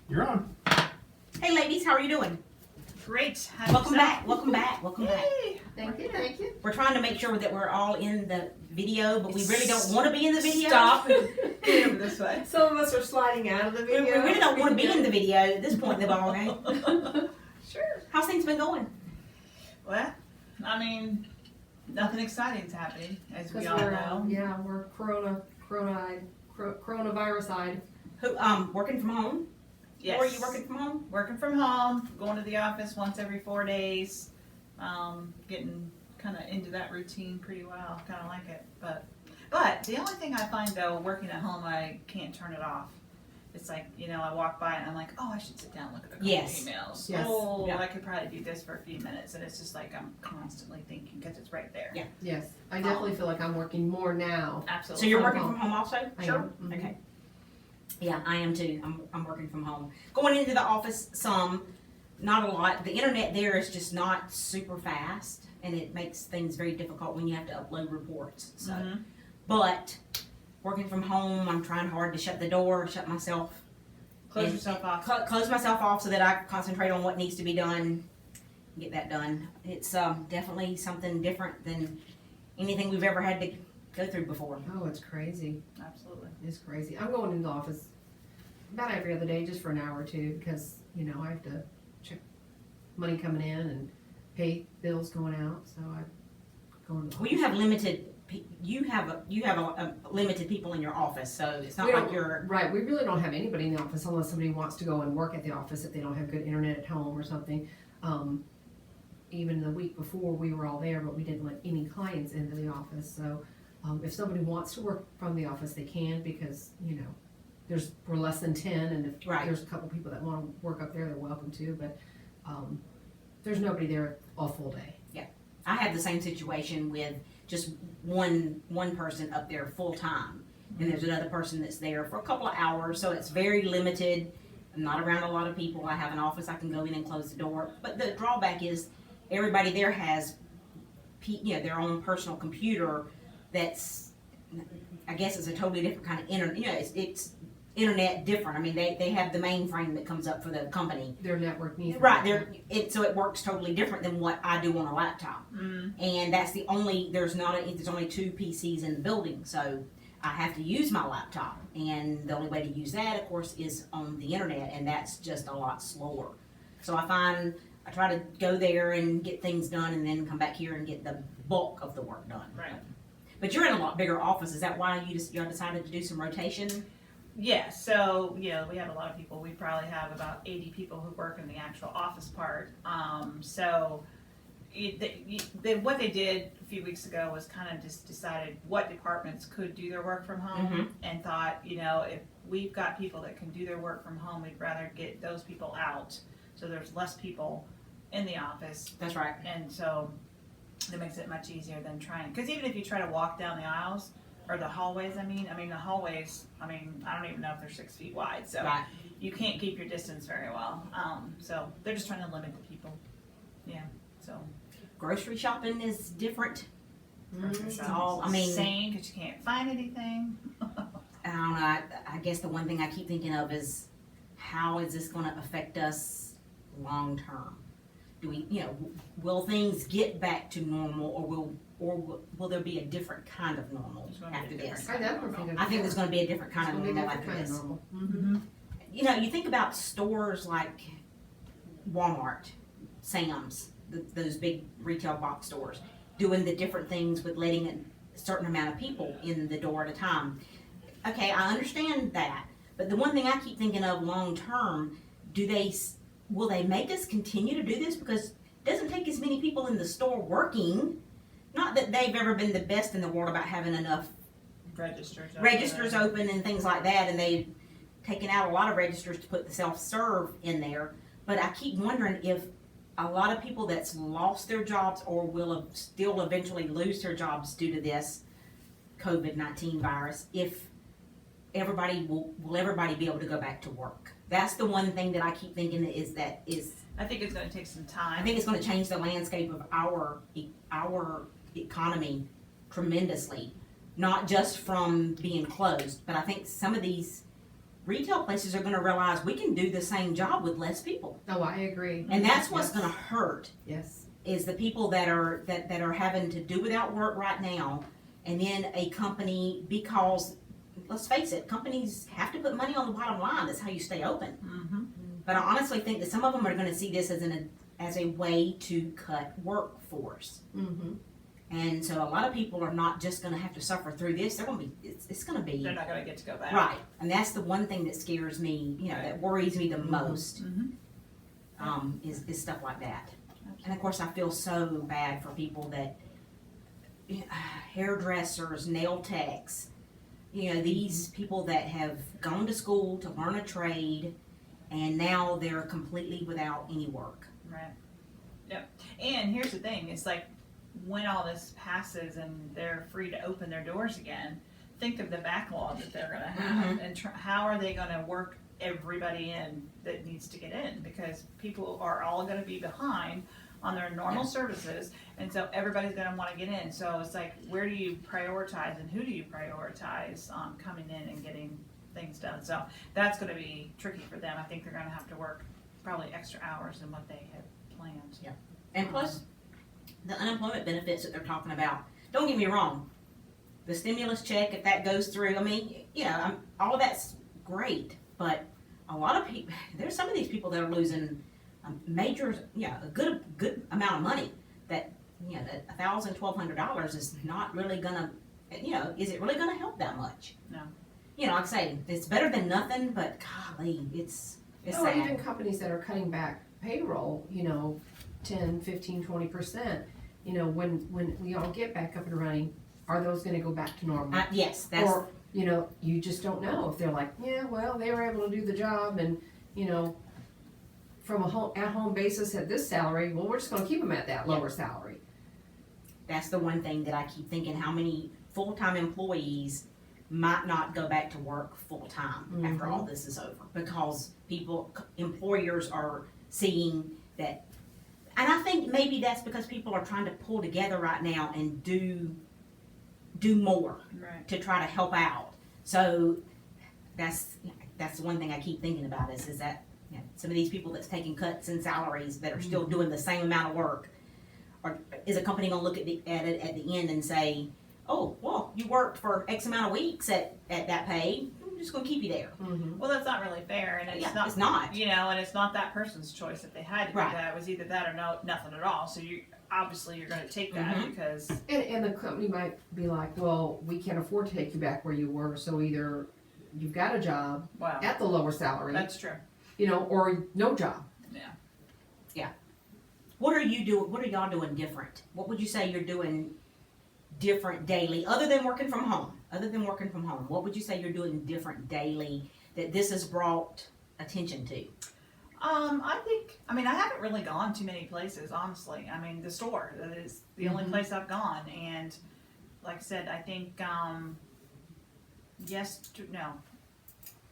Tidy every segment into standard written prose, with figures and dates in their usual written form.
You're on. Hey ladies, how are you doing? Great. Welcome back, welcome back, welcome back. Thank you, thank you. We're trying to make sure that we're all in the video, but we really don't want to be in the video. Stop. Get over this way. Some of us are sliding out of the We video. really don't want to be in the video at this point in the ball game. Sure. How's things been going? Well, I mean, nothing exciting's happening, as we Because all we're, know. we're coronavirus-eyed. Who, working from home? Yes. Or are you working from home? Working from home, going to the office once every 4 days, getting kind of into that routine pretty well. Kind of like it, but the only thing I find though, working at home, I can't turn it off. It's like, I walk by and I'm like, oh, I should sit down and look at the Yes. emails. Yes. Oh, Yeah. I could probably do this for a few minutes, and it's just like I'm constantly thinking because it's right there. Yeah. Yes, I definitely feel like I'm working more now. Absolutely. So you're From working home. from home also? I Sure. am, mhm. Okay. Yeah, I am too. I'm working from home. Going into the office some, not a lot. The internet there is just not super fast, and it makes things very difficult when you have to upload reports. So, Mhm. but working from home, I'm trying hard to shut the door, shut myself, Close and- yourself off. close myself off so that I can concentrate on what needs to be done, get that done. It's definitely something different than anything we've ever had to go through before. Oh, it's crazy. Absolutely. It's crazy. I'm going into the office about every other day, just for an hour or two, because, I have to check money coming in and pay bills going out, so I go into the Well, you office. have limited. You have a limited people in your office, so it's not We like don't- you're. Right, we really don't have anybody in the office unless somebody wants to go and work at the office if they don't have good internet at home or something. Even the week before, we were all there, but we didn't let any clients into the office, so if somebody wants to work from the office, they can, because, we're less than 10, and if Right. there's a couple people that wanna work up there, they're welcome to, but there's nobody there a full day. I have the same situation with just one person up there full time, and there's another person that's there for a couple of hours, so it's very limited. I'm not around a lot of people. I have an office I can go in and close the door, but the drawback is everybody there has, their own personal computer. That's, I guess, it's a totally different kind of internet. It's internet different. I mean, they have the mainframe that comes up for the company. Their network needs. Right, so it works totally different than what I do on a laptop. And that's there's only 2 PCs in the building, so I have to use my laptop. And the only way to use that, of course, is on the internet, and that's just a lot slower. So I try to go there and get things done, and then come back here and get the bulk of the work done. Right. But you're in a lot bigger office. Is that why you decided to do some rotation? Yeah, so, we have a lot of people. We probably have about 80 people who work in the actual office part. So what they did a few weeks ago was kind of just decided what departments could do their work from home, and thought, if we've got people that can do their work from home, we'd rather get those people out, so there's less people in the office. That's right. And so that makes it much easier than trying, because even if you try to walk down the aisles, or the hallways, the hallways, I don't even know if they're 6 feet wide, so Right. you can't keep your distance very well. So they're just trying to limit the people. Yeah, so. Grocery shopping is different. It's all- insane, because you can't find anything. I don't know. I guess the one thing I keep thinking of is, how is this going to affect us long term? Do we, will things get back to normal, or will there be a different kind of normal There's gonna be a after different this? I definitely think. I think there's going to be a different kind It's of gonna be a normal different after kind of this. normal. Mm-hmm. You think about stores like Walmart, Sam's, those big retail box stores, doing the different things with letting a certain amount of people in the door at a time. Okay, I understand that, but the one thing I keep thinking of long term, will they make us continue to do this? Because it doesn't take as many people in the store working. Not that they've ever been the best in the world about having enough registers open and things like that, and they've taken out a lot of registers to put the self-serve in there. But I keep wondering if a lot of people that's lost their jobs or will still eventually lose their jobs due to this COVID-19 virus, if everybody will everybody be able to go back to work? That's the one thing that I keep thinking is I think it's going to take some time. I think it's going to change the landscape of our economy tremendously, not just from being closed, but I think some of these retail places are gonna realize we can do the same job with less people. Oh, I agree. And that's what's Yes. gonna hurt, Yes. is the people that are having to do without work right now, and then a company, because, let's face it, companies have to put money on the bottom line, that's how you stay open. Mm-hmm. But I honestly think that some of them are gonna see this as a way to cut workforce. Mm-hmm. And so a lot of people are not just gonna have to suffer through this, they're gonna be, it's gonna be, They're not gonna get to go back. right, and that's the one thing that scares me, that worries me the most, Mm-hmm. is stuff like that. And of course, I feel so bad for people that, hairdressers, nail techs, these people that have gone to school to learn a trade, and now they're completely without any work. Right. Yep. And here's the thing, it's like, when all this passes and they're free to open their doors again, think of the backlog that they're gonna have, and how are they gonna work everybody in that needs to get in, because people are all gonna be behind on their normal services, and so everybody's gonna wanna get in. So it's like, where do you prioritize and who do you prioritize on coming in and getting things done? So that's gonna be tricky for them. I think they're gonna have to work probably extra hours than what they had planned. Yeah. And plus, the unemployment benefits that they're talking about, don't get me wrong, the stimulus check, if that goes through, I mean, all of that's great, but a lot of people, there's some of these people that are losing major, a good amount of money, that, that $1,000, $1,200 is not really gonna, is it really gonna help that much? No. Like I say, it's better than nothing, but golly, it's sad. Even companies that are cutting back payroll, 10, 15, 20%, when we all get back up and running, are those gonna go back to normal? Yes, that's, Or, you just don't know if they're like, yeah, well, they were able to do the job and, from a at-home basis at this salary, well, we're just gonna keep them at that lower salary. that's the one thing that I keep thinking, how many full-time employees might not go back to work full-time after all this is over, because employers are seeing that. And I think maybe that's because people are trying to pull together right now and do more Right. to try to help out. So that's the one thing I keep thinking about is that some of these people that's taking cuts in salaries that are still doing the same amount of work, or is a company gonna look at it at the end and say, oh, well, you worked for X amount of weeks at that pay, I'm just gonna keep you there. Well, that's not really fair, and Yeah, it's not. it's not. And it's not that person's choice if they had to do Right. that. It was either that or nothing at all. So you're going to take that because And the company might be like, well, we can't afford to take you back where you were, so either you've got a job wow, at the lower salary, that's true. or no job. Yeah. What are y'all doing different? What would you say you're doing different daily, other than working from home? What would you say you're doing different daily that this has brought attention to? I haven't really gone too many places, honestly. The store, that is the only place I've gone. And like I said, I think,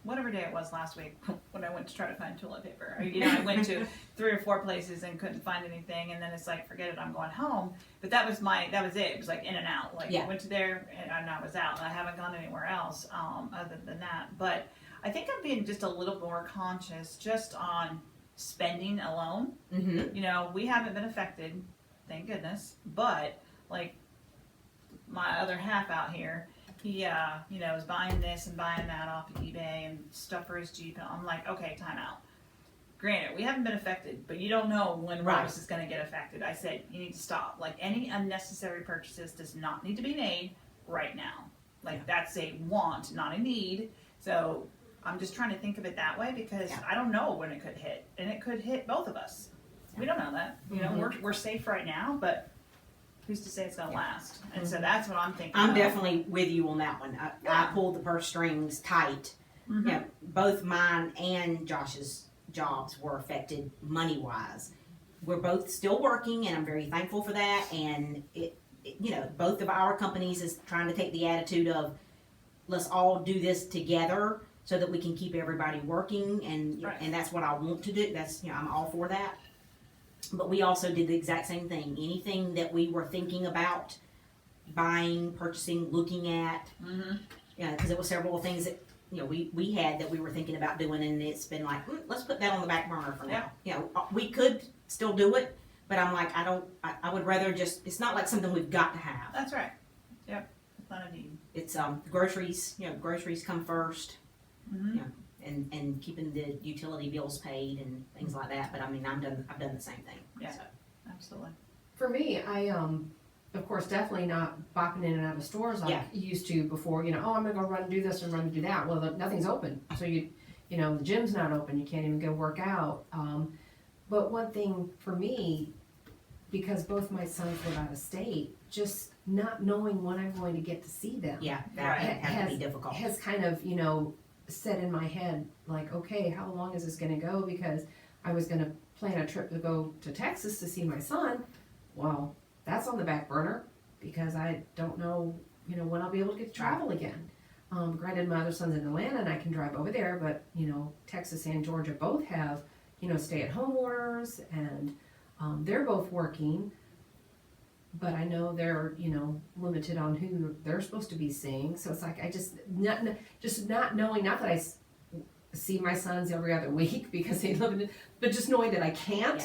whatever day it was last week when I went to try to find toilet paper. I went to 3 or 4 places and couldn't find anything, and then it's like, forget it, I'm going home. But that was it. It was like in and out. Like, I went to there and I was out. I haven't gone anywhere else other than that. But I think I'm being just a little more conscious just on spending alone. We haven't been affected, thank goodness. But like my other half out here, he was buying this and buying that off of eBay and stuff for his Jeep, and I'm like, okay, time out. Granted, we haven't been affected, but you don't know when Ross is going to get affected. I said, you need to stop. Like, any unnecessary purchases does not need to be made right now. Like, that's a want, not a need. So I'm just trying to think of it that way, because I don't know when it could hit, and it could hit both of us. We don't know that. We're safe right now, but who's to say it's going to last? And so that's what I'm thinking. I'm definitely with you on that one. I pulled the purse strings tight. Both mine and Josh's jobs were affected money-wise. We're both still working, and I'm very thankful for that. And both of our companies is trying to take the attitude of, let's all do this together so that we can keep everybody working, and that's what I want to do. That's I'm all for that. But we also did the exact same thing. Anything that we were thinking about buying, purchasing, looking at, because there were several things that you know, we had that we were thinking about doing, and it's been like, let's put that on the back burner for now. You know, we could still do it, but I'm like, I would rather just, it's not like something we've got to have. That's right. Yep. It's not a need. It's, groceries, you know, groceries come first, Mm-hmm. you know, and keeping the utility bills paid and things like that, but I mean, I've done the same thing. Yeah. So. Absolutely. For me, I, of course, definitely not bopping in and out of stores like you used to before, you know, oh, I'm gonna go run and do this and run and do that. Well, nothing's open. So you know, the gym's not open. You can't even go work out. But one thing for me, because both my sons live out of state, just not knowing when I'm going to get to see them. Yeah, that had to be difficult. Has kind of, you know, set in my head, like, okay, how long is this gonna go? Because I was gonna plan a trip to go to Texas to see my son. Well, that's on the back burner because I don't know, you know, when I'll be able to get to travel again. Granted, my other son's in Atlanta and I can drive over there, but, you know, Texas and Georgia both have, you know, stay-at-home orders, and they're both working. But I know they're, you know, limited on who they're supposed to be seeing. So it's like, I just not knowing, not that I see my sons every other week because they live in it, but just knowing that I can't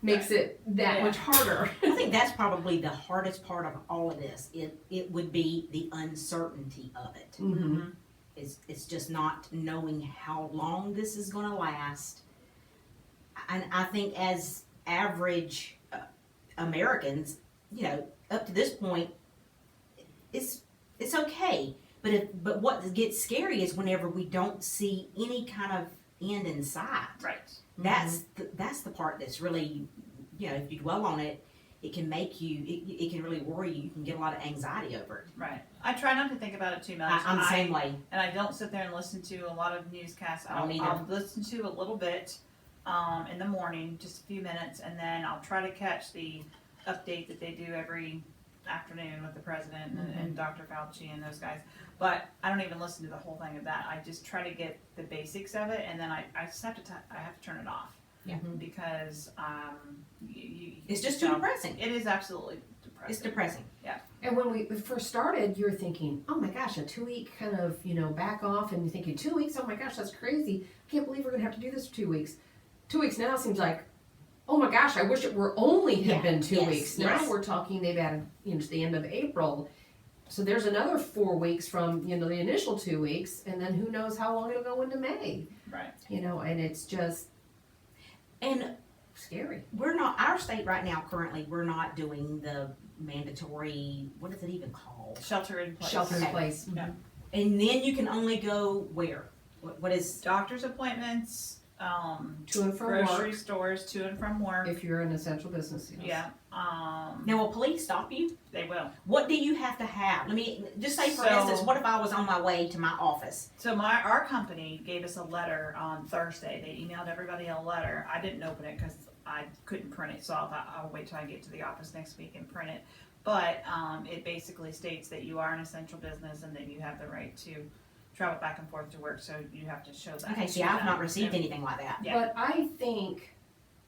makes it that much harder. I think that's probably the hardest part of all of this. It would be the uncertainty of it. Mm-hmm. It's just not knowing how long this is going to last. And I think as average Americans, you know, up to this point, it's okay. But what gets scary is whenever we don't see any kind of end in sight. Right. That's the part that's really, you know, if you dwell on it, it can make you, it can really worry you. You can get a lot of anxiety over it. Right. I try not to think about it too much. I'm the same way. And I don't sit there and listen to a lot of newscasts. I don't either. I'll listen to a little bit in the morning, just a few minutes, and then I'll try to catch the update that they do every afternoon with the president and Dr. Fauci and those guys. But I don't even listen to the whole thing of that. I just try to get the basics of it, and then I just have to I have to turn it off. Yeah. Because It's just too depressing. It is absolutely depressing. It's depressing. Yeah. And when we first started, you're thinking, oh my gosh, a 2-week kind of, you know, back off, and you're thinking 2 weeks, oh my gosh, that's crazy. I can't believe we're gonna have to do this for 2 weeks. 2 weeks now seems like, oh my gosh, I wish it were only had been 2 weeks. Now we're talking they've added, you know, to the end of April. So there's another 4 weeks from, you know, the initial 2 weeks, and then who knows how long it'll go into May. Right. You know, and it's just And scary. we're not, our state right now currently, we're not doing the mandatory, what is it even called? Shelter in place. Shelter in Okay. place. Yeah. And then you can only go where? What is? Doctor's appointments, To and from grocery work, stores, to and from work. if you're an essential business. Yes. Yeah. Now, will police stop you? They will. What do you have to have? Let me just say, for So- instance, what if I was on my way to my office? So our company gave us a letter on Thursday. They emailed everybody a letter. I didn't open it because I couldn't print it, so I thought I'll wait till I get to the office next week and print it. But it basically states that you are an essential business and that you have the right to travel back and forth to work. So you have to show that. Okay, see, to I've them. not received anything like that. Yeah. But I think,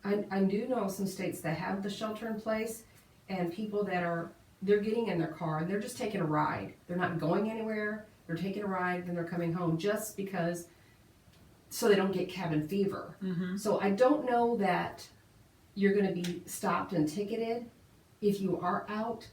I do know some states that have the shelter in place, and people that are, they're getting in their car and they're just taking a ride. They're not going anywhere, they're taking a ride, then they're coming home just because, so they don't get cabin fever. Mm-hmm. So I don't know that you're gonna be stopped and ticketed if you are out.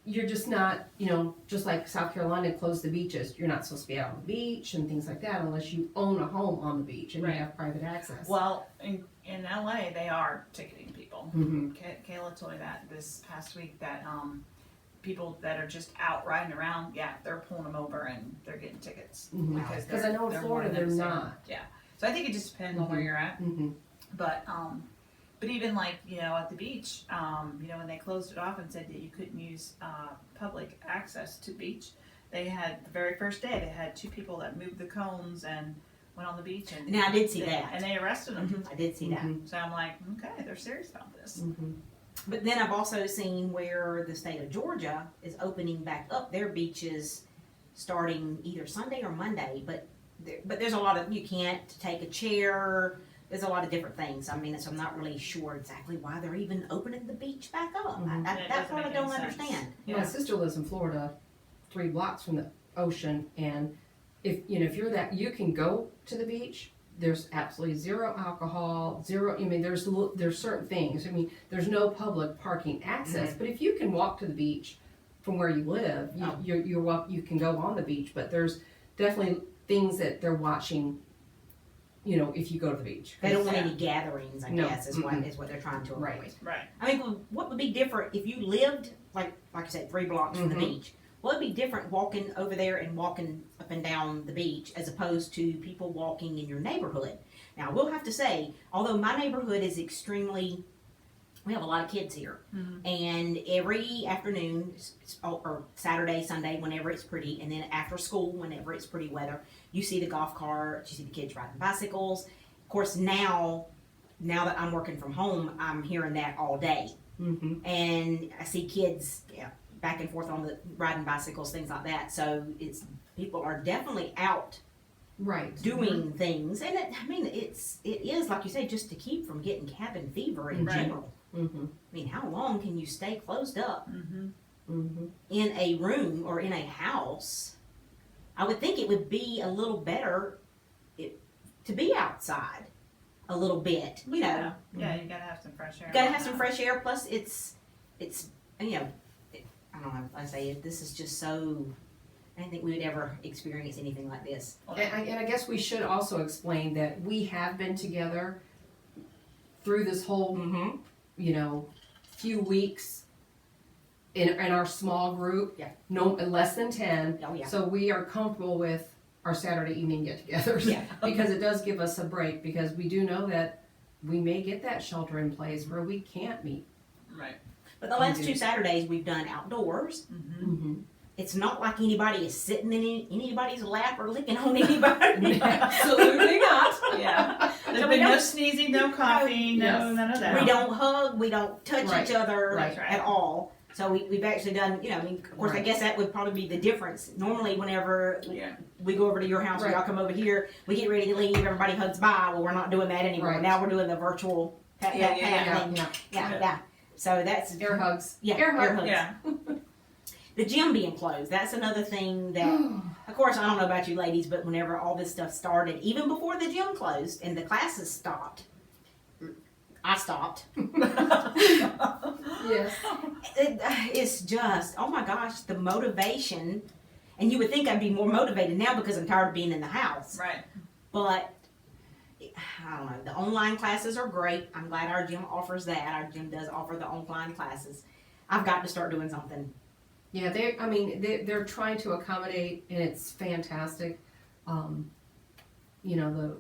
You're just not, you know, just like South Carolina closed the beaches, you're not supposed to be out on the beach and things like that unless you own a home on the beach and Right. you have private access. Well, in LA, they are ticketing people. Mhm. Kayla told me that this past week that people that are just out riding around, yeah, they're pulling them over and they're getting tickets. Mhm. Because Because I know in they're Florida more than they're the same. not. Yeah. So I think it just depends on where you're at. Mm-hmm. But even like, you know, at the beach, you know, when they closed it off and said that you couldn't use public access to the beach, they had the very first day they had 2 people that moved the cones and went on the beach and Now, I did see that. and they arrested them. I did see that. So I'm like, okay, they're serious about this. Mm-hmm. But then I've also seen where the state of Georgia is opening back up their beaches starting either Sunday or Monday, but there's a lot of, you can't take a chair, there's a lot of different things. I mean, so I'm not really sure exactly why they're even opening the beach back up. Mhm. And it That doesn't part I make don't any sense. understand. Yeah. My sister lives in Florida, 3 blocks from the ocean, and if you're that, you can go to the beach. There's absolutely zero alcohol, zero. I mean, there's certain things. I mean, there's no public parking access. But if you can walk to the beach from where you live, you can go on the beach. But there's definitely things that they're watching. If you go to the beach, They don't want any gatherings, I No. guess, is what they're trying to avoid. Right. Right. I mean, what would be different if you lived, like I said, 3 blocks from the Mhm. beach? What would be different walking over there and walking up and down the beach as opposed to people walking in your neighborhood? Now, we'll have to say, although my neighborhood is we have a lot of kids here. And every afternoon, or Saturday, Sunday, whenever it's pretty, and then after school, whenever it's pretty weather, you see the golf carts, you see the kids riding bicycles. Of course, now that I'm working from home, I'm hearing that all day. Mm-hmm. And I see kids back and forth on the riding bicycles, things like that. So people are definitely out Right. doing things, and it is like you say, just to keep from getting cabin fever in Right. general. Mm-hmm. I mean, how long can you stay closed up Mm-hmm. Mm-hmm. in a room or in a house? I would think it would be a little better to be outside a little bit. Yeah, you gotta have some fresh air. You gotta have some fresh air. Plus, it's I don't know. I say this is just so. I didn't think we would ever experience anything like this. And I guess we should also explain that we have been together through this whole, few weeks in our small group. Yeah. No, less than 10. Oh yeah. So we are comfortable with our Saturday evening get-togethers. Yeah. Because it does give us a break, because we do know that we may get that shelter in place where we can't meet. Right. But the last 2 Saturdays we've done outdoors. Mm-hmm. Mm-hmm. It's not like anybody is sitting in anybody's lap or licking on anybody. Absolutely not. Yeah. There's So we been no don't- sneezing, no coughing, Yes. none of that. We don't hug, we don't touch Right. each other Right. at all. So we've actually done, of course, I Right. guess that would probably be the difference. Normally, whenever Yeah. we go over to your house, or Right. y'all come over here, we get ready to leave, everybody hugs bye. Well, we're not doing that anymore. Right. Now we're doing the virtual pat, Yeah, pat, yeah, pat Yeah, thing. yeah. Yeah. So that's, Air hugs. yeah, Air air hugs. hugs. Yeah. The gym being closed, that's another thing that, of course, I don't know about you ladies, but whenever all this stuff started, even before the gym closed and the classes stopped, I stopped. Yes. It's just, oh my gosh, the motivation. And you would think I'd be more motivated now because I'm tired of being in the house. Right. But, I don't know, the online classes are great. I'm glad our gym offers that. Our gym does offer the online classes. I've got to start doing something. Yeah, they're trying to accommodate, and it's fantastic.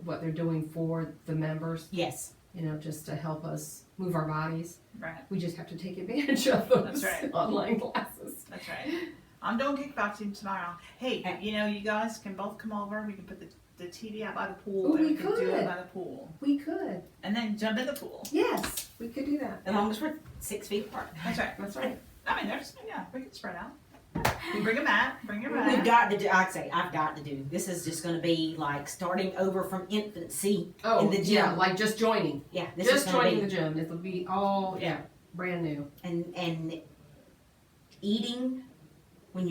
What they're doing for the members, Yes. just to help us move our bodies. Right. We just have to take advantage of those That's right. online classes. That's right. I'm doing kickboxing tomorrow. Hey, you guys can both come over. We can put the TV out by the pool. Oh, and we can do could. it by the pool. We could. And then jump in the pool. Yes, we could do that. As long as we're 6 feet apart. That's right. That's right. I mean, we can spread out. You bring a mat. Bring your mat. We've got to do, I'd say, I've got to do. This is just going to be like starting over from infancy in the gym. yeah, like just joining. Yeah, this Just is going joining to the gym. It'll be all, Yeah. brand new. be, and eating when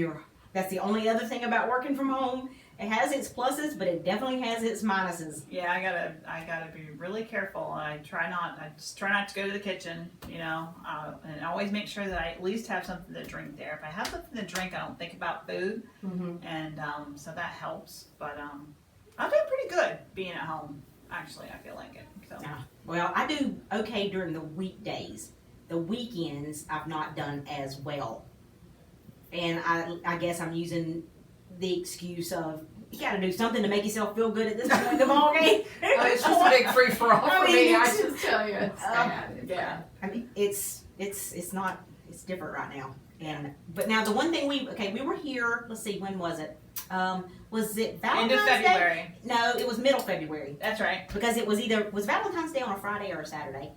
that's the only other thing about working from home. It has its pluses, but it definitely has its minuses. Yeah, I gotta be really careful. I just try not to go to the kitchen, and I always make sure that I at least have something to drink there. If I have something to drink, I don't think about food, Mm-hmm. and so that helps. But I'm doing pretty good being at home. Actually, I feel like it. So Well, I do okay during the weekdays. The weekends, I've not done as well. And I guess I'm using the excuse of, you gotta do something to make yourself feel good at this point in the ball game. It's just a big free for all I for mean, me. I it's- just tell you, it's bad. It's yeah. bad. I mean, it's not, it's different right now. But now the one thing we were here, let's see, when was it? Was it Valentine's End of Day? February. No, it was middle February. That's right. Because it was was Valentine's Day on a Friday or a Saturday?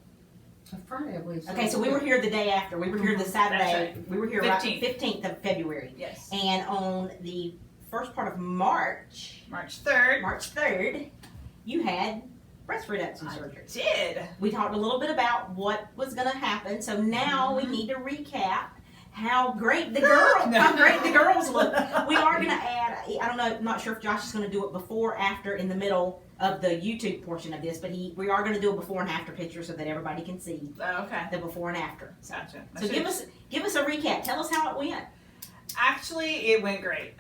A Friday, I believe. So. Okay, so we were here the day after. We were here the Saturday. That's We were here 15th of February. Yes. And on the first part of March March 3rd. 3rd, you had breast reduction surgery. Did. We talked a little bit about what was going to happen, so now Mm-hmm. we need to recap how great the girls look. We are gonna add, I don't know, I'm not sure if Josh is gonna do it before, after, in the middle of the YouTube portion of this, but we are gonna do a before and after picture so that everybody can see Oh, okay. the before and after. Gotcha. So give us a recap. Tell us how it went. Actually, it went great.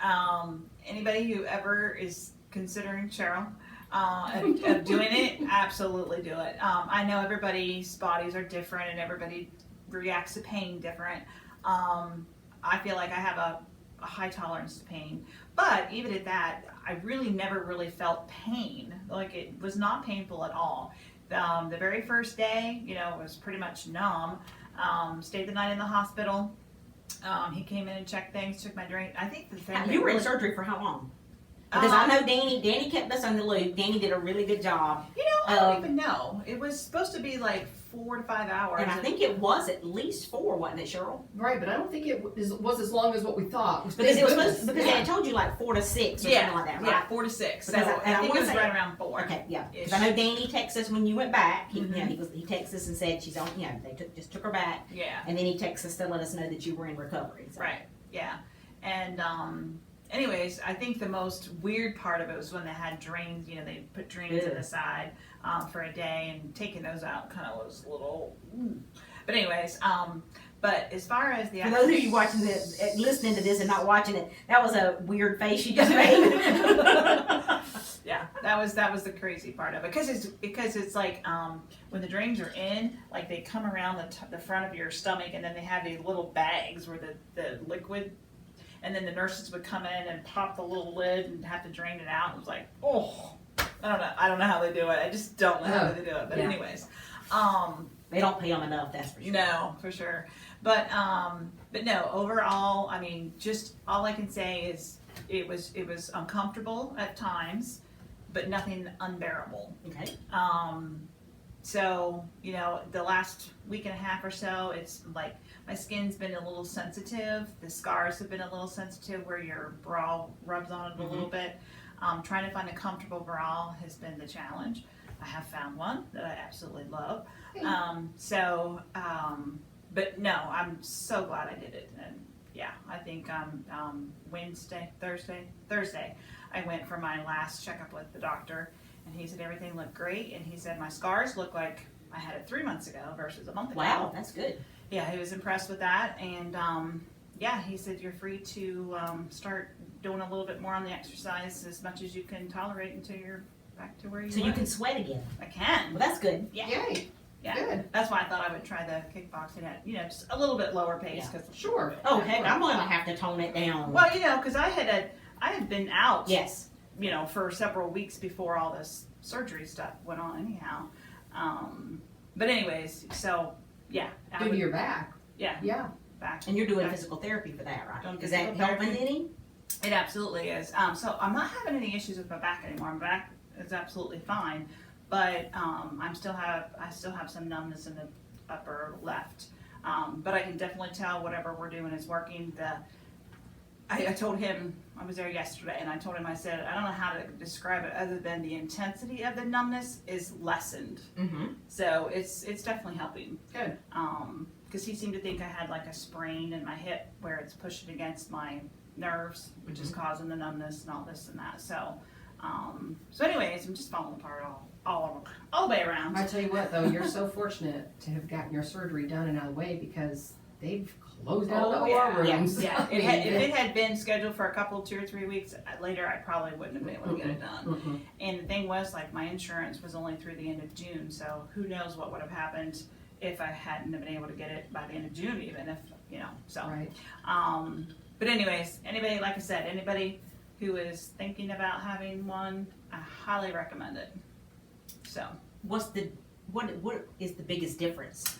Anybody who ever is considering Cheryl of doing it, absolutely do it. I know everybody's bodies are different and everybody reacts to pain different. I feel like I have a high tolerance to pain, but even at that, I really never really felt pain. Like, it was not painful at all. The very first day, was pretty much numb. Stayed the night in the hospital. He came in and checked things, took my drink. I think the thing You were in surgery for how long? Because I know Danny kept us on the loop. Danny did a really good job. I don't even know. It was supposed to be like 4 to 5 hours. And I think it was at least 4, wasn't it, Cheryl? Right, but I don't think it was as long as what we thought. Because it was supposed because they told you like 4 to 6 or something like that, right? Yeah, 4 to 6. Because So I think it was right around 4. Okay, yeah. Because I know Danny texted us when you went back. He texted us and said she's on. They just took her back. Yeah. And then he texted us to let us know that you were in recovery. So. Right. Yeah. And anyways, I think the most weird part of it was when they had drains. They put drains in the side for a day, and taking those out kind of was a little. But anyways, but as far as the for those of you listening to this and not watching it, that was a weird face you just made. Yeah, that was the crazy part of it, because it's like when the drains are in, like they come around the front of your stomach, and then they have these little bags where the liquid. And then the nurses would come in and pop the little lid and have to drain it out. It was like, I don't know how they do it. I just don't know how they do it. But anyways, they don't pay them enough. That's for sure. No, for sure. But no. Overall, I mean, just all I can say is it was uncomfortable at times, but nothing unbearable. Okay. So the last week and a half or so, it's like my skin's been a little sensitive. The scars have been a little sensitive where your bra rubs on it a little bit. Trying to find a comfortable bra has been the challenge. I have found one that I absolutely love. But no, I'm so glad I did it. And yeah, I think Thursday, I went for my last checkup with the doctor, and he said everything looked great, and he said my scars look like I had it 3 months ago versus a month ago. Wow, that's good. Yeah, he was impressed with that, and he said you're free to start doing a little bit more on the exercise as much as you can tolerate until you're back to where you were. So you can sweat again. I can. Well, that's good. Yeah. Yay. Yeah. Good. That's why I thought I would try the kickboxing at just a little bit lower pace. Yeah. Cause Sure. Oh, heck, I'm gonna have to tone it down. Well, because I had been out. Yes. For several weeks before all this surgery stuff went on. Anyhow. But anyways, so yeah. Due to your back. Yeah. Yeah. Back. And you're doing physical therapy for that, right? Doing Is that physical helping therapy. any? It absolutely is. So I'm not having any issues with my back anymore. My back is absolutely fine, but I still have some numbness in the upper left. But I can definitely tell whatever we're doing is working. I told him, I was there yesterday, and I told him, I said, I don't know how to describe it other than the intensity of the numbness is lessened. Mm-hmm. So it's definitely helping. Good. Because he seemed to think I had like a sprain in my hip where it's pushing against my nerves, which is causing the numbness and all this and that. So anyways, I'm just falling apart all the way around. I tell you what, though, you're so fortunate to have gotten your surgery done and out of the way, because they've closed down the OR rooms. Yeah. If it had been scheduled for 2 or 3 weeks later, I probably wouldn't have been able to get it done. And the thing was, like, my insurance was only through the end of June, so who knows what would have happened if I hadn't been able to get it by the end of June, even if so. Right. But anyways, anybody who is thinking about having one, I highly recommend it. So. What is the biggest difference?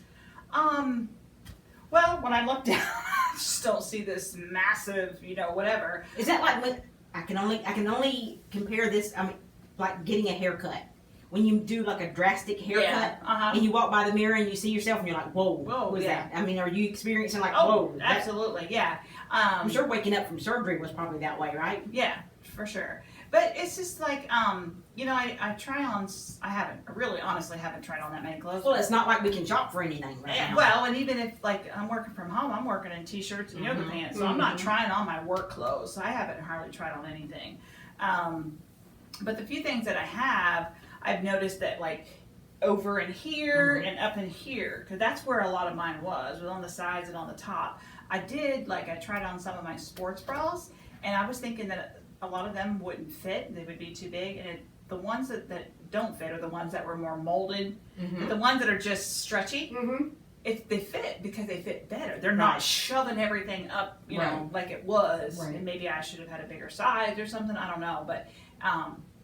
Well, when I look down, I just don't see this massive, whatever. Is that like when I can only compare this? I mean, like getting a haircut. When you do like a drastic haircut, and you walk by the mirror and you see yourself and you're like, whoa, who's that? I mean, are you experiencing like, whoa? Absolutely, yeah. I'm sure waking up from surgery was probably that way, right? Yeah, for sure. But it's just like, I try on, I really honestly haven't tried on that many clothes. Well, it's not like we can shop for anything right now. Well, and even if like I'm working from home, I'm working in t-shirts and yoga pants, so I'm not trying on my work clothes. So I haven't hardly tried on anything. But the few things that I have, I've noticed that like over in here and up in here, because that's where a lot of mine was on the sides and on the top. I tried on some of my sports bras, and I was thinking that a lot of them wouldn't fit; they would be too big. And the ones that don't fit are the ones that were more molded. But the ones that are just stretchy, they fit because they fit better. They're not shoving everything up, you know, like it was. Right. And maybe I should have had a bigger size or something. I don't know, but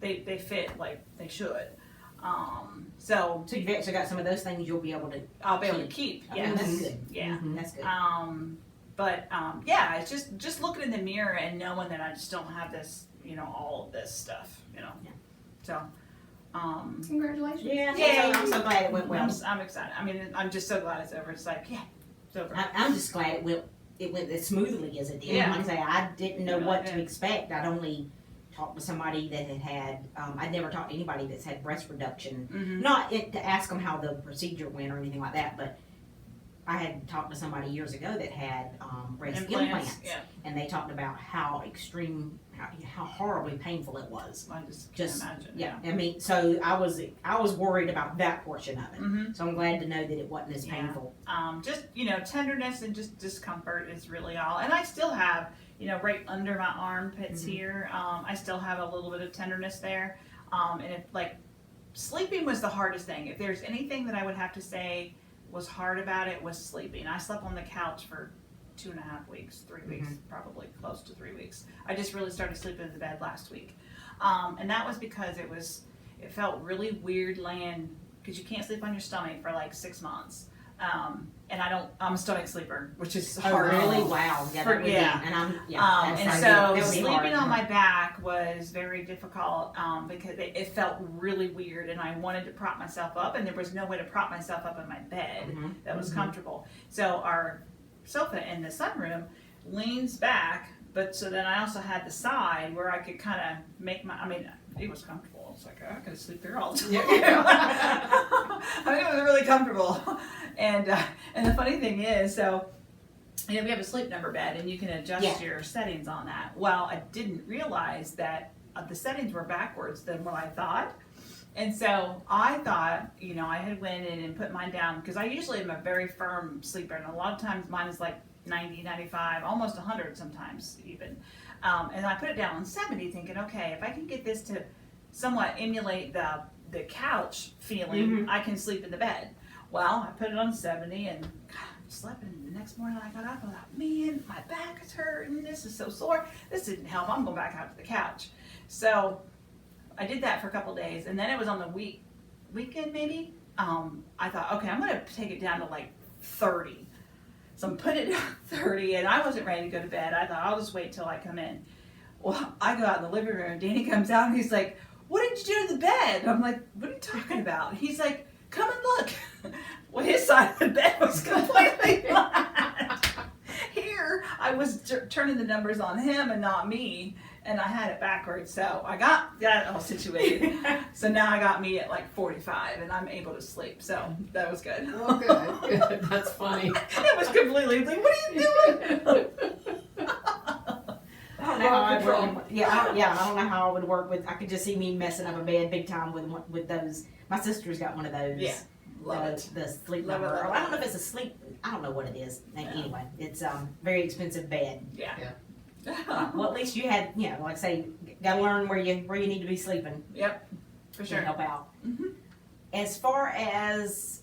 they fit like they should. So you've actually got some of those things you'll be able to. I'll be able to keep. Yes. That's good. Yeah. That's good. Yeah, it's just looking in the mirror and knowing that I just don't have this, all of this stuff, Yeah. So, Congratulations. Yeah. I'm so glad it went well. I'm excited. I mean, I'm just so glad it's over. It's like, it's over. I'm just glad it went as smoothly as it did. Yeah. Like I say, I didn't know Yeah, what yeah. to expect. I'd only talked to somebody that had I'd never talked to anybody that's had breast reduction. Not to ask them how the procedure went or anything like that, but I had talked to somebody years ago that had breast implants, Yeah. and they talked about how how horribly painful it was. I just Just can't imagine. yeah, I mean, so I was worried about that portion of it. So I'm glad to know that it wasn't as Yeah. painful. Just tenderness and just discomfort is really all. And I still have, right under my armpits here, I still have a little bit of tenderness there. And sleeping was the hardest thing. If there's anything that I would have to say was hard about it, was sleeping. I slept on the couch for 2.5 weeks, 3 weeks, probably close to 3 weeks. I just really started sleeping in the bed last week. And that was because it felt really weird laying, because you can't sleep on your stomach for like 6 months. And I'm a stomach sleeper, which is hard. Oh, really? Wow. Yeah. That would be, and and that's so that would be sleeping hard. on my back was very difficult because it felt really weird, and I wanted to prop myself up, and there was no way to prop myself up in my bed that was comfortable. So our sofa in the sunroom leans back, but so then I also had the side where I could kind of make it was comfortable. It's like I could sleep here all day. I mean, it was really comfortable. And the funny thing is, so we have a sleep number bed, and you can adjust your settings on that. Well, I didn't realize that the settings were backwards than what I thought. And so I thought, I had went in and put mine down, because I usually am a very firm sleeper, and a lot of times mine is like 90, 95, almost 100 sometimes even. And I put it down on 70 thinking, okay, if I can get this to somewhat emulate the couch feeling, I can sleep in the bed. Well, I put it on 70 and God, I slept, and the next morning I got up and I thought, man, my back is hurting, this is so sore, this didn't help, I'm going back out to the couch. So I did that for a couple days, and then it was on the weekend maybe, I thought, okay, I'm going to take it down to like 30. So I'm putting it down to 30, and I wasn't ready to go to bed. I thought, I'll just wait till I come in. Well, I go out in the living room, Danny comes out, and he's like, what did you do to the bed? I'm like, what are you talking about? He's like, come and look. Well, his side of the bed was completely flat. Here, I was turning the numbers on him and not me, and I had it backwards. So I got that all situated. So now I got me at like 45, and I'm able to sleep. So that was good. Oh, good. That's funny. It was completely like, what are you doing? I don't know how I don't know how I would work with. I could just see me messing up a bed big time with those. My sister's got one of those. Yeah, love it. The sleep Love it, number. love it. I don't know if it's a sleep. I don't know what it is. Anyway, it's very expensive bed. Yeah. Well, at least you had, like I say, got to learn where you need to be sleeping. Yep, for To sure. help out. As far as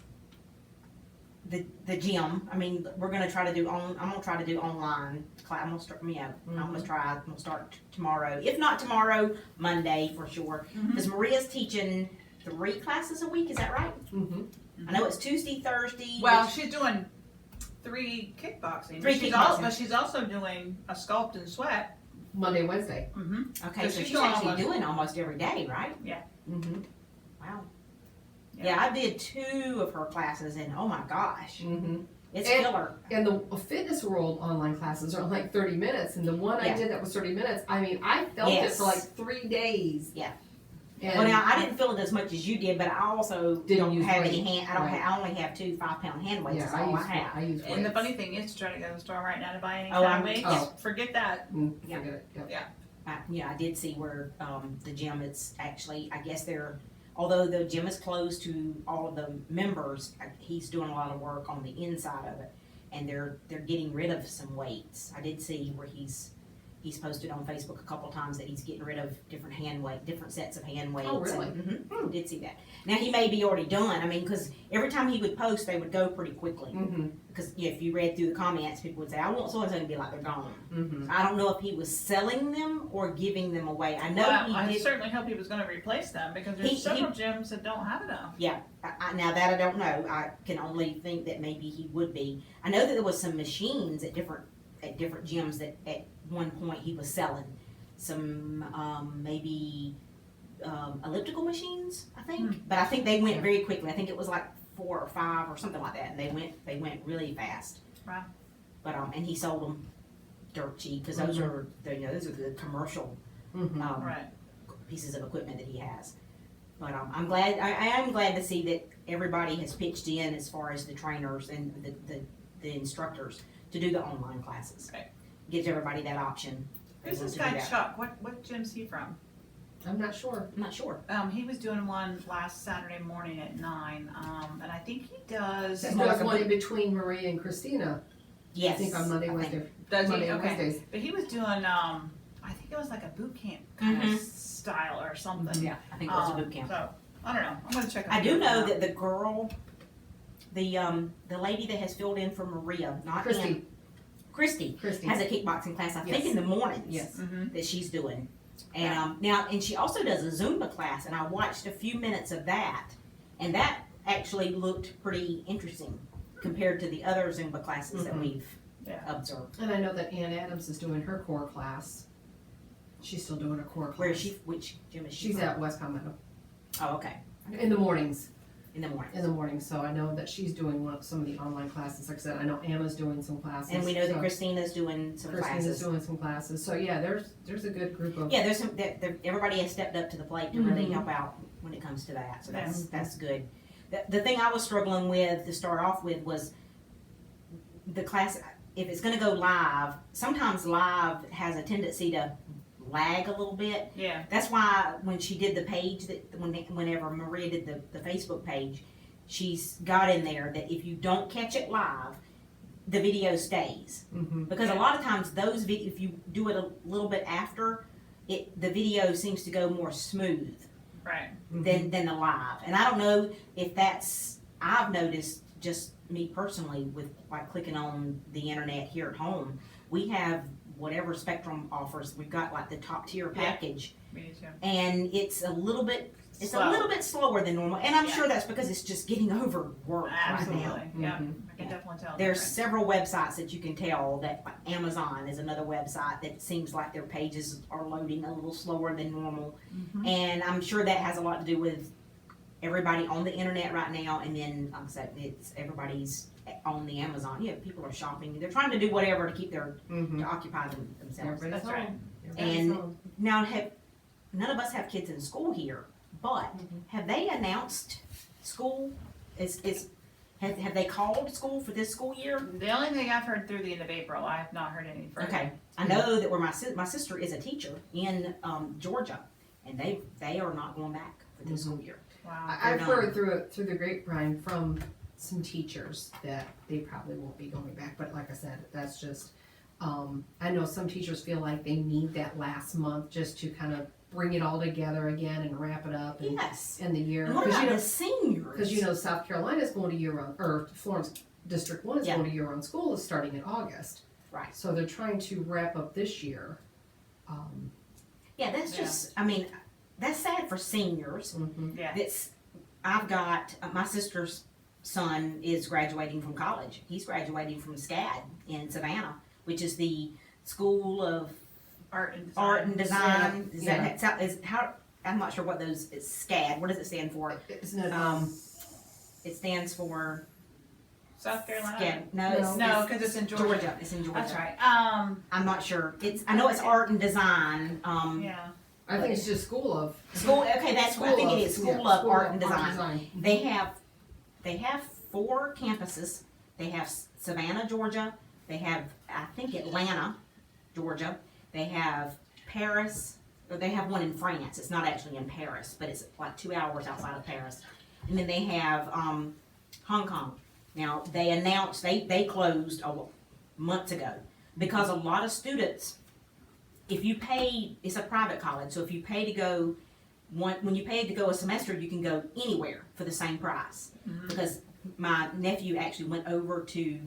the gym, I mean, we're gonna try to do I'm gonna try to do online class. I'm gonna start. I'm gonna start tomorrow. If not tomorrow, Monday for sure. Because Maria's teaching 3 classes a week. Is that right? I know it's Tuesday, Thursday. Well, she's doing 3 kickboxing. But she's also doing a sculpt and sweat. Monday, Wednesday. Okay, so she's she's doing actually doing almost every day, right? Yeah. Wow. Yeah, I did 2 of her classes, and oh my gosh. It's And- killer. And the Fitness World online classes are like 30 minutes, and the one I Yeah. did that was 30 minutes, I mean, I felt it Yes. for like 3 days. Yeah. And Well, now, I didn't feel it as much as you did, but I also Didn't don't use have any weights, hand, I don't right. have, I only have 2 5-pound hand weights, yeah, that's all I have. I use And the weights. funny thing is to try to go to the store right now to buy any Oh, kind I'm- of weights, oh. forget that. Yeah. Forget it, yeah. I did see where, the gym, it's actually, I guess although the gym is closed to all of the members, he's doing a lot of work on the inside of it. And they're getting rid of some weights. I did see where he's posted on Facebook a couple times that he's getting rid of different sets of hand weights. Oh, really? And, did see that. Now, he may be already done, I mean, cause every time he would post, they would go pretty quickly. Mm-hmm, Because if you read through the comments, people would say, I want so-and-so to be like they're gone. mm-hmm. I don't know if he was selling them or giving them away. I know Well, he I did. certainly hope he was gonna replace them, because there's He- several gyms that don't have enough. Yeah, now that I don't know. I can only think that maybe he would be. I know that there was some machines at different gyms that at one point he was selling some maybe elliptical machines, I think. But I think they went very quickly. I think it was like 4 or 5 or something like that, and they went really fast. Wow. But and he sold them dirt cheap because those are those are the commercial Mm-hmm. Right. pieces of equipment that he has. But I am glad to see that everybody has pitched in as far as the trainers and the instructors to do the online classes. Right. Gives everybody that option. Who's Able this to do guy that. Chuck? What gym's he from? I'm not sure. I'm not sure. He was doing one last Saturday morning at 9, and I think he does. There's more like a one boot- in between Maria and Christina. Yes. I think on Monday, I think. Wednesday. Does he? Monday and Okay. Wednesdays. But he was doing, I think it was like a boot camp kind Mhm. of style or something. Yeah, I think it was a boot camp. So, I don't know. I'm gonna check. I do know that the girl, the lady that has filled in for Maria, not Christy. Christy, Christy. has a kickboxing class. I think Yes. in the mornings. Yes. Mm-hmm. That she's doing. And and she also does a Zumba class, and I watched a few minutes of that, and that actually looked pretty interesting compared to the other Zumba classes that Mhm. we've Yeah. observed. And I know that Ann Adams is doing her core class. She's still doing a core class. Where is she? Which gym is she? She's from? at West Palmetto. Oh, okay. In the mornings. In the morning. In the morning. So I know that she's doing some of the online classes. Like I said, I know Anna's doing some classes. And we know that so Christina's doing some Christina's classes. doing some classes. So yeah, there's a good group of. Yeah, there's some. Everybody has stepped up to the plate to really Mhm. help out when it comes to that. So Yeah. that's good. The thing I was struggling with to start off with was the class. If it's going to go live, sometimes live has a tendency to lag a little bit. Yeah. That's why when she did the page whenever Maria did the Facebook page, she's got in there that if you don't catch it live, the video stays. Mm-hmm. Because a lot of times if you do it a little bit after, the video seems to go more smooth Right. than the live. And I don't know if I've noticed, just me personally, with like clicking on the internet here at home, we have whatever Spectrum offers. We've got like the top tier Yeah. package, Me too. and it's a little bit Slow. slower than normal. And I'm Yeah. sure that's because it's just getting overworked Absolutely. right now. Yeah. Mhm. I can definitely tell. the There's difference. several websites that you can tell that, like Amazon is another website that seems like their pages are loading a little slower than normal. Mhm. And I'm sure that has a lot to do with everybody on the internet right now, and then like I said, it's everybody's on the Amazon. Yeah, people are shopping. They're trying to do whatever to keep Mm-hmm. to occupy themselves. Everybody's That's home. right. Everybody's And- home. Now, none of us have kids in school here, but Mhm. have they announced school? Have they called school for this school year? The only thing I've heard through the end of April, I have not heard any further. Okay, I know that where my sister is a teacher in Georgia, and they are not going back for this school year. Wow. I've They're heard through the grapevine from some teachers that they probably won't be going back. But like I said, that's just I know some teachers feel like they need that last month just to kind of bring it all together again and wrap it up and Yes. in the year. And what Because about the seniors? Because you know South Carolina is going to year-round, or Florence District 1 is Yeah. going to year-round school is starting in August. Right. So they're trying to wrap up this year. Yeah, that's just. I mean, that's sad for seniors. Mhm. Yeah. I've got my sister's son is graduating from college. He's graduating from SCAD in Savannah, which is the School of Art and design. Art and Design. Yeah. Is how I'm not sure what those. It's SCAD. What does it stand for? Isn't it? It stands for South Carolina? No, because it's in Georgia. It's in Georgia. That's right. I'm not sure. I know it's art and design. Yeah. I think it's just School of. School. Okay, that's what I think it is. School of Art and Design. They have 4 campuses. They have Savannah, Georgia. They have, I think, Atlanta, Georgia. They have Paris, or they have one in France. It's not actually in Paris, but it's like 2 hours outside of Paris. And then they have Hong Kong. Now, they announced, they closed months ago because a lot of students, if you pay, it's a private college, so if you pay to go, when you pay to go a semester, you can go anywhere for the same price. Because my nephew actually went over to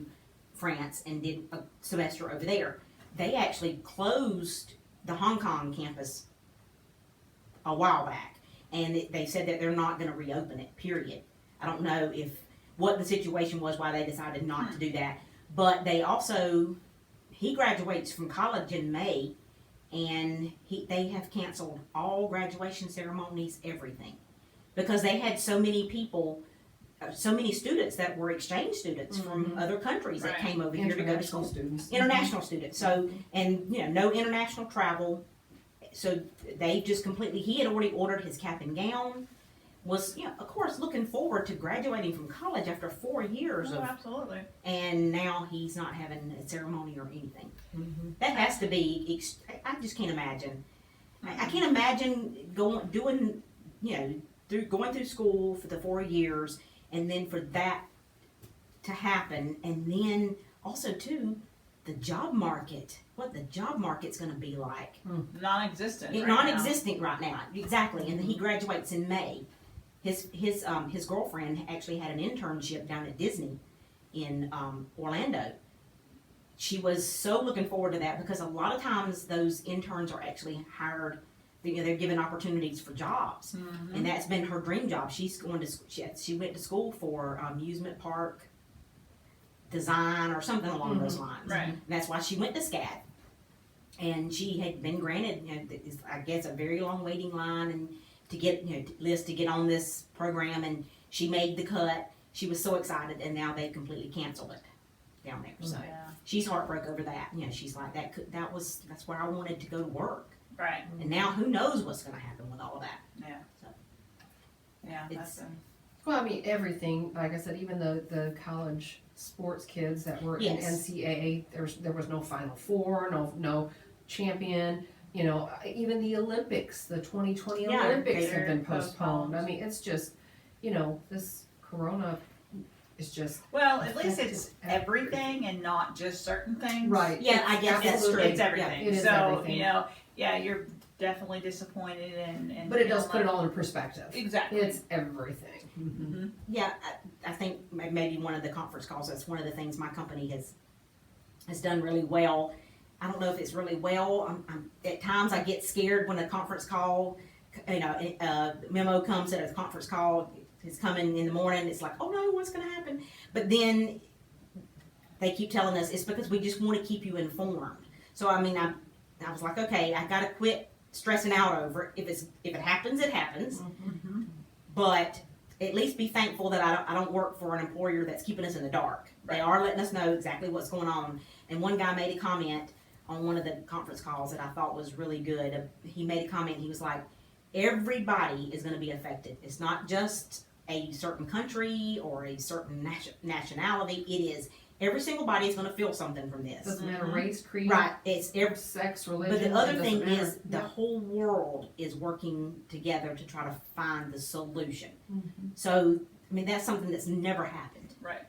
France and did a semester over there. They actually closed the Hong Kong campus a while back, and they said that they're not going to reopen it, period. I don't know what the situation was, why they decided not to do that. But they also, he graduates from college in May, and they have canceled all graduation ceremonies, everything. Because they had so many people, so many students that were exchange students from other countries that came over here to go to school. International students. So, and no international travel. So they just completely, he had already ordered his cap and gown, was, of course, looking forward to graduating from college after 4 years Absolutely. and now he's not having a ceremony or anything. That has to be, I just can't imagine. I can't imagine going through school for the 4 years and then for that to happen, and then also too, the job market, what the job market's gonna be like. Non-existent. Non-existent right now, exactly, and then he graduates in May. His girlfriend actually had an internship down at Disney in Orlando. She was so looking forward to that because a lot of times those interns are actually hired. They're given opportunities for jobs, and that's been her dream job. She's going to she went to school for amusement park design or something along those lines. Right. And that's why she went to SCAD, and she had been granted, I guess, a very long waiting line and to get list to get on this program, and she made the cut. She was so excited, and now they completely canceled it down there. So she's heartbroken over that. She's like that's where I wanted to go to work. Right. And now who knows what's going to happen with all of that. Yeah. So, Yeah. Well, I mean, everything, like I said, even the college sports kids that were in NCAA, there was no Final Four, no champion, even the Olympics, the 2020 Olympics have been postponed. I mean, it's just, this corona is just. Well, at least it's everything and not just certain things. Right. Yeah, I guess that's true. It's everything. Yeah, it is so, everything. You're definitely disappointed and But it does put it all in perspective. Exactly. It's everything. Yeah, I think maybe one of the conference calls, that's one of the things my company has done really well. I don't know if it's really well. At times I get scared when a conference call, a memo comes that a conference call is coming in the morning. It's like, oh no, what's going to happen? But then they keep telling us it's because we just want to keep you informed. So I mean, I was like, okay, I got to quit stressing out over it. If it happens, it happens. But at least be thankful that I don't work for an employer that's keeping us in the dark. They are letting us know exactly what's going on. And one guy made a comment on one of the conference calls that I thought was really good. He made a comment. He was like, everybody is going to be affected. It's not just a certain country or a certain nationality. It is every single body is going to feel something from this. Doesn't matter race, creed, Right. It's every sex, religion. But the other thing matter. is the whole world is working together to try to find the solution. So, I mean, that's something that's never happened. Right.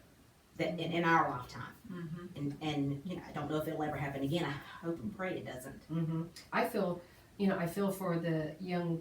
That in our lifetime. And I don't know if it'll ever happen again. I hope and pray it doesn't. I feel for the young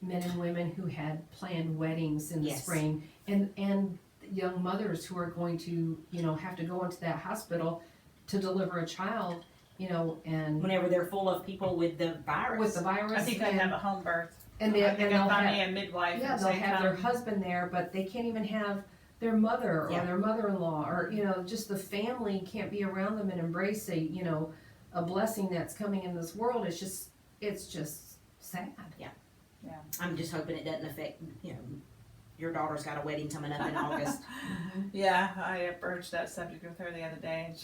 men and women who had planned weddings in the spring, and young mothers who are going to, have to go into that hospital to deliver a child, and whenever they're full of people with the virus. I think they have a home birth. And I think they'll they'll find have, me a midwife. yeah, and they'll say, have their "Come." husband there, but they can't even have their mother or their mother-in-law, or just the family can't be around them and embrace a blessing that's coming in this world. It's just sad. I'm just hoping it doesn't affect your daughter's got a wedding coming up in August. Yeah, I broached that subject with her the other day, and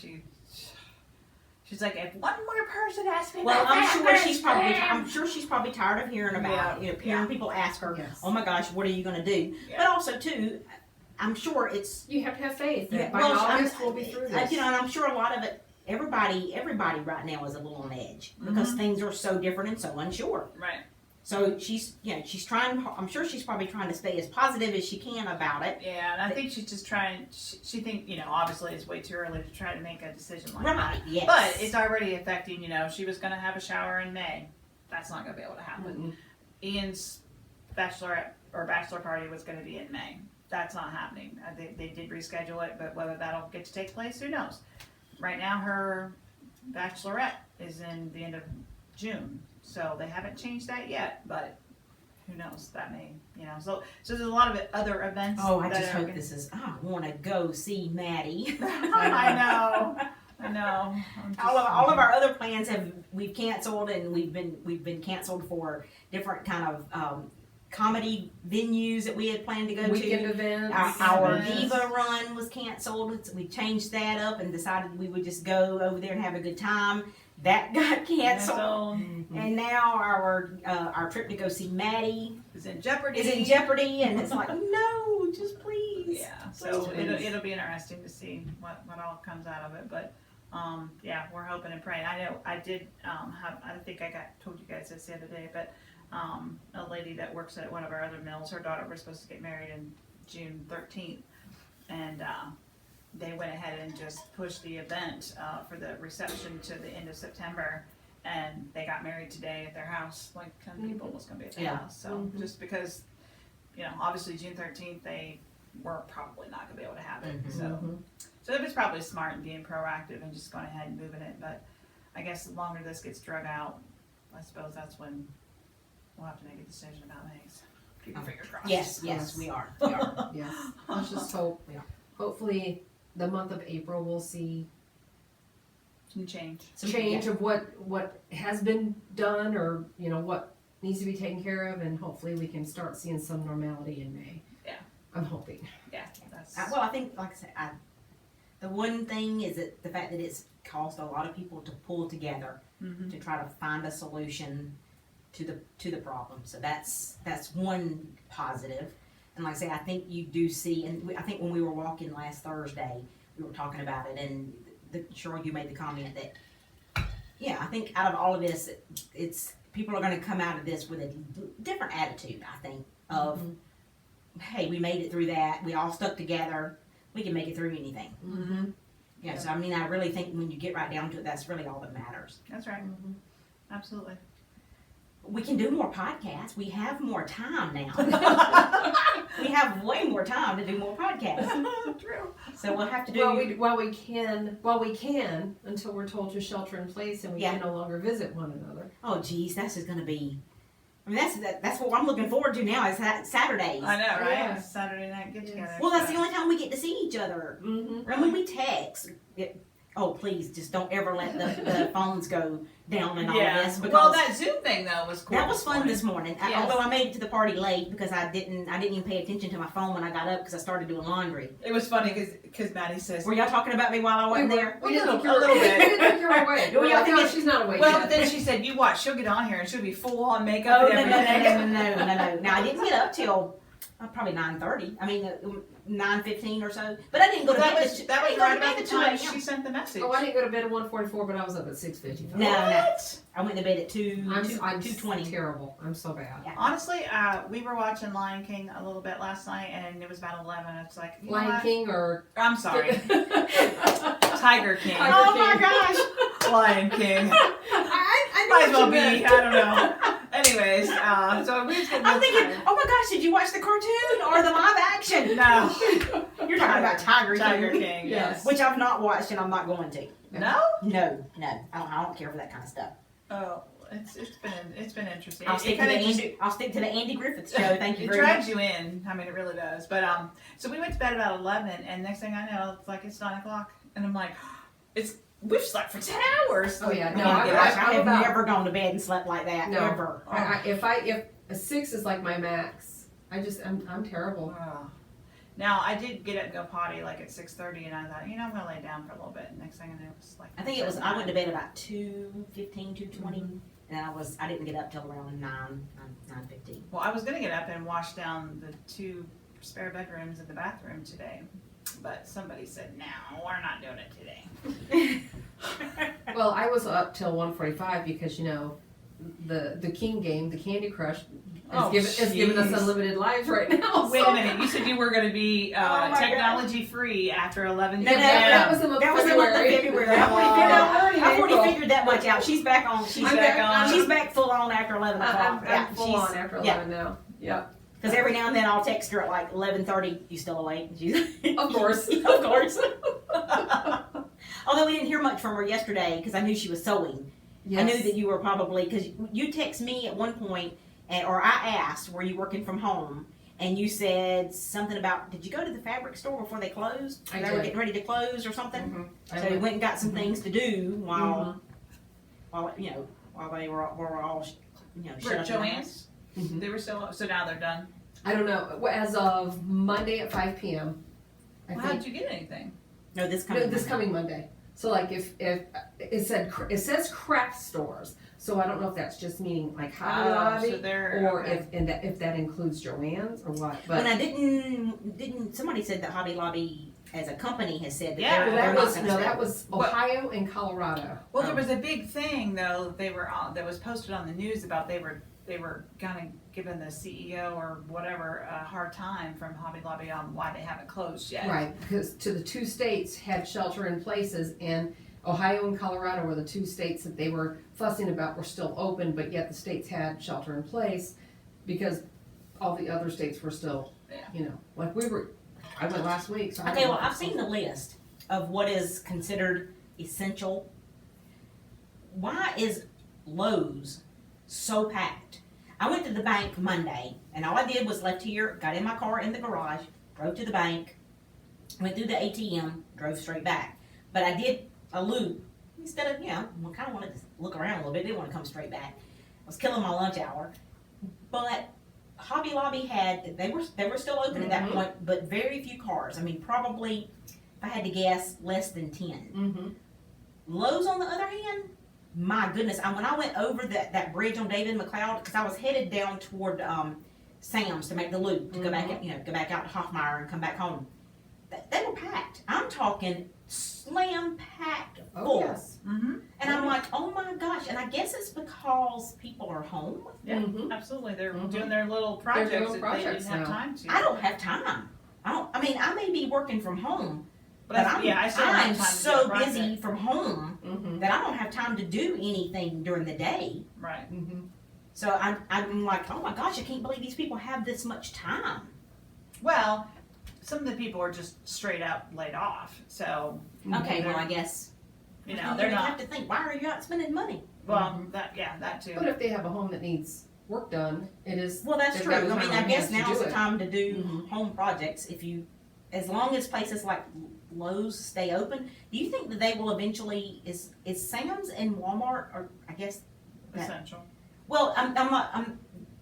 she's like, if one more person asks me Well, about that I'm sure she's probably tired of hearing about hearing people ask her, Yes. oh my gosh, what are you gonna do? Yeah. But also too, I'm sure it's You have to have faith that Yeah, by well, August we'll be through this. and I'm sure a lot of it. Everybody right now is a little on edge because things are so different and so unsure. Right. So she's trying. I'm sure she's probably trying to stay as positive as she can about it. Yeah, and I think she's just trying. She think obviously it's way too early to try to make a decision like Right. that. Yes. But it's already affecting. She was going to have a shower in May. That's not going to be able to happen. Ian's bachelor party was going to be in May. That's not happening. They did reschedule it, but whether that'll get to take place, who knows? Right now, her bachelorette is in the end of June, so they haven't changed that yet. But who knows? That may, So there's a lot of other events. Oh, I that just are hope gonna- this is. I want to go see Maddie. I know. I'm just- all of our other plans we've canceled, and we've been canceled for different kind of comedy venues that we had planned to go Weekend to. events. Our events. Diva run was canceled. We changed that up and decided we would just go over there and have a good time. That got canceled, So, and now our trip to go see Maddie is in jeopardy. is in jeopardy. And it's like, no, just please. Yeah. So Please. it'll be interesting to see what all comes out of it, but. Yeah, we're hoping and praying. I know I did I think I told you guys this the other day, but a lady that works at one of our other mills, her daughter was supposed to get married in June 13th, and they went ahead and just pushed the event for the reception to the end of September, and they got married today at their house. Like 10 people was going to be at their Yeah. house. So just because, obviously June 13th they were probably not going to be able to have it. So it was probably smart in being proactive and just going ahead and moving it. But I guess the longer this gets drug out, I suppose that's when we'll have to make a decision about things. Keep your fingers crossed. Yes, Yes. we are. We are. Yes. Let's just hope. Yeah. Hopefully, the month of April we'll see Some change. change of what has been done, or what needs to be taken care of, and hopefully we can start seeing some normality in May. Yeah. I'm hoping. Yeah, that's Well, I think, like I said, the one thing is that the fact that it's caused a lot of people to pull together to try to find a solution to the problem. So that's one positive. And like I say, I think you do see, and I think when we were walking last Thursday, we were talking about it, and Cheryl, you made the comment that, yeah, I think out of all of this, it's people are going to come out of this with a different attitude. I think of, hey, we made it through that. We all stuck together. We can make it through anything. Mm-hmm. Yeah, so I mean, I really think when you get right down to it, that's really all that matters. That's right. Absolutely. We can do more podcasts. We have more time now. We have way more time to do more podcasts. True. So we'll have to do. While we can, until we're told to shelter in place and we can no longer visit one another. Oh, geez, that's just going to be. I mean, that's what I'm looking forward to now. Is that Saturdays? I know, right? Yeah. Saturday night get together. Well, that's the only time we get to see each other. Mm-hmm. I mean, we text. Oh, please, just don't ever let the phones go down and all this. Because Well, that Zoom thing though was cool. that was fun this morning. Yes. Although I made it to the party late because I didn't even pay attention to my phone when I got up because I started doing laundry. It was funny because Maddie says, Were y'all talking about me while I wasn't there? We didn't think A little bit. We didn't think you were awake. Well, y'all think No, it's- she's not awake well, yet. but then she said, you watch, she'll get on here and she'll be full on makeup Oh, and no. everything. Now, I didn't get up till probably 9:30. I mean, 9:15 or so. But I didn't go to That bed. was right about the 2 time a.m. she sent the message. Oh, I didn't go to bed at 1:44, but I was up at 6:55. No. What? I went to bed at 2, I'm 2:20. terrible. I'm so bad. Yeah. Honestly, we were watching Lion King a little bit last night, and it was about 11. It's like, you know Lion what? King or I'm sorry, Tiger King. Tiger Oh King. my gosh! Lion King. I Might as well what be. you I meant. don't know. Anyways, so we just getting I'm thinking, tired. oh my gosh, did you watch the cartoon or the live action? No. You're talking about Tiger King, King. Yes. which I've not watched and I'm not going to. No. No, I don't care for that kind of stuff. Oh, it's been interesting. I'll It stick to kinda the Andy Griffith show. Thank you It very drags much. you in. I mean, it really does. But so we went to bed about 11, and next thing I know, it's 9 o'clock, and I'm like, we've slept for 10 hours. Oh, yeah, Oh no, my gosh, I have about- never gone to bed and slept like that No. ever. if a 6 is like my max, I'm terrible. Now, I did get up and go potty like at 6:30, and I thought, I'm gonna lay down for a little bit. And next thing I knew, it was like. I think it was, I went to bed about 2:15, 2:20, and I didn't get up till around 9:15. Well, I was gonna get up and wash down the 2 spare bedrooms and the bathroom today, but somebody said, no, we're not doing it today. Well, I was up till 1:45 because, the King game, the Candy Crush, is giving us unlimited lives right now. Wait a minute, you said you were gonna be my technology free after 11 No, years. that was the month That of was the month of February. February. I've already April. figured that much out. She's back on. She's I'm back back on. She's back full on after 11 o'clock. I'm full on after 11 now. Yep. Because every now and then I'll text her at like 11:30. You still awake? Of course. Of course. Although we didn't hear much from her yesterday because I knew she was sewing. Yes. I knew that you were probably, because you text me at one point, or I asked, were you working from home? And you said something about, did you go to the fabric store before they closed? I They did. were getting ready to close or something? Mm-hmm. So we went and got some things to do while they were all shut up in the house. Joanne's? Mhm. They were still, so now they're done. I don't know. Well, as of Monday at 5 p.m. I Well, how think did you get anything? No, this no, coming. this Monday. coming Monday. So like if it says craft stores, so I don't know if that's just meaning like Hobby Lobby so they're or okay. if that includes Joann's or what. But When I didn't somebody said that Hobby Lobby as a company has said that Yeah, they're, well, they're that not was gonna no, stay. that was Ohio and Colorado. Well, there was a big thing though. They were on, that was posted on the news about they were kind of giving the CEO or whatever a hard time from Hobby Lobby on why they haven't closed yet. Right, because to the 2 states had shelter in places, and Ohio and Colorado were the 2 states that they were fussing about were still open, but yet the states had shelter in place because all the other states were still, like I went last week. So I Okay, don't well, know. I've seen the list of what is considered essential. Why is Lowe's so packed? I went to the bank Monday, and all I did was left here, got in my car in the garage, drove to the bank, went through the ATM, drove straight back. But I did a loop instead of, I kind of wanted to look around a little bit. Didn't want to come straight back. I was killing my lunch hour. But Hobby Lobby they were still open at that point, but very few cars. I mean, probably, if I had to guess, less than 10. Mm-hmm. Lowe's, on the other hand, my goodness, when I went over that bridge on David McLeod, because I was headed down toward Sam's to make the loop to go back, go back out to Hoffmeyer and come back home. They were packed. I'm talking slam packed full. Oh yes. Mm-hmm. And I'm like, oh my gosh! And I guess it's because people are home. Yeah, Mhm. absolutely. They're Mhm. doing their little doing projects that they projects didn't have now. time to. I don't have time. I may be working from home, but I still don't have I'm time to so do a busy project. from home Mm-hmm. that I don't have time to do anything during the day. Right. Mm-hmm. So I'm like, oh my gosh, I can't believe these people have this much time. Well, some of the people are just straight up laid off. So, Okay, well I guess they're you not. have to think, why are you out spending money? Well, that too. But if they have a home that needs work done, it is. Well, that's they've true. got I the mean, time I on guess hand to now's do the it. time to do Mhm. home projects. As long as places like Lowe's stay open, do you think that they will eventually? Is Sam's and Walmart, or I guess that, Essential. well, I'm not.